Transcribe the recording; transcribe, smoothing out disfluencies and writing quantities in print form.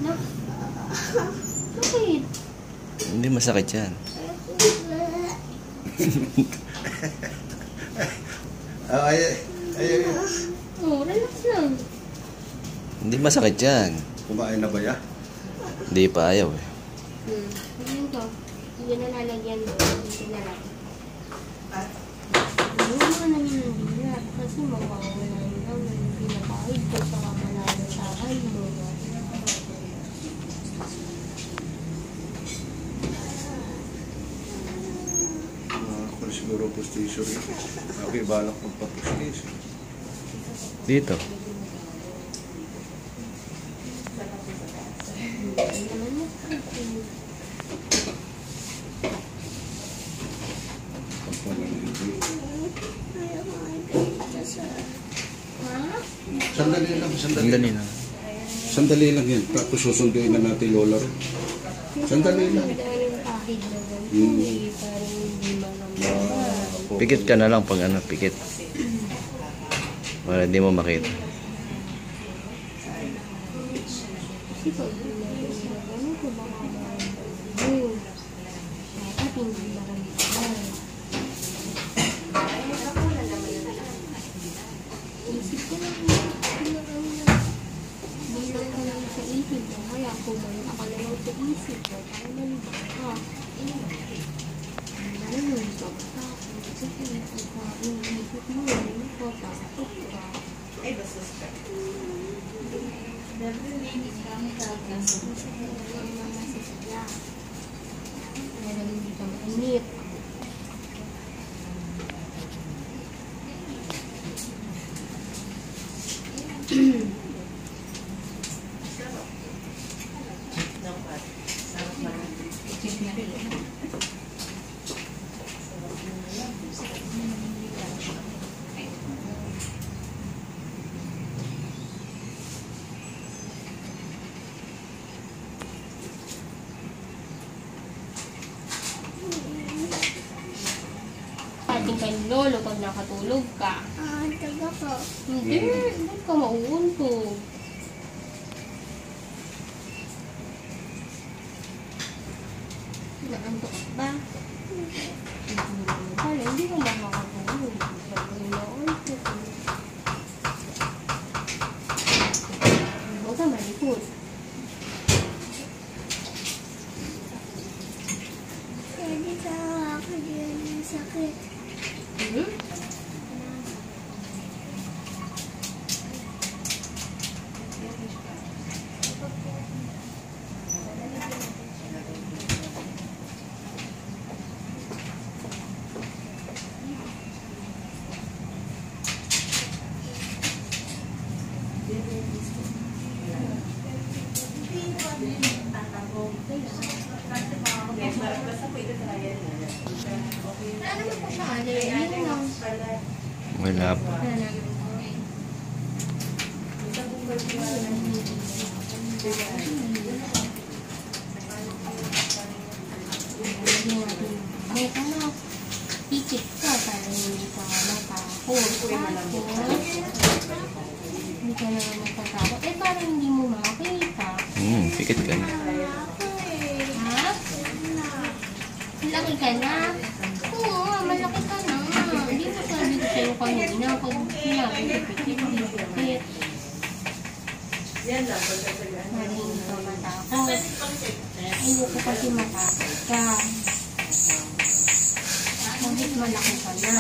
No? Bakit? Hindi masakit yan. Oh, relax lang. Hindi masakit yan. Kumain na ba ya? Hindi pa ayaw eh. Ayun ko. Hindi na nalagyan doon. Dito na lang. Ayun mo naman bilat. Kasi mawawala lang. Pinapahid ko sa kamalalasahan mo. Ako siguro postation rin. Okay, balak magpa-postation. Dito. Sandali lang, Sandali na. Sandali lang yan. Tapos susunduin na natin Lola rin. Sandali lang. Pikit ka na lang pag ano, pikit. Para hindi mo makita. Ay, basta ka. Nalilinis kami talaga. Nalilinis kami. Init. Ating kay lolo pag nakatulog ka. Taga ko. Hindi, ba't ka mauuntog? Naantok ka ba? Kala, hindi ka makakatulog. Ba't ka nauuntog? Huwag ka malikot. Pwede ka ako din ng sakit. Wala pa. May anak, pikit ka para hindi ka matakot. Hindi ka naman matatakot. Eh, parang hindi mo makakita. Pikit ka na. Ha? Malaki ka na? Oo, malaki ka na. Hindi mo sabi ko sa'yo kanina pag sinabi ko pikit, hindi pikit. Para hindi ka matakot. Ayoko kasi matakot ka. Bakit malaki ka na?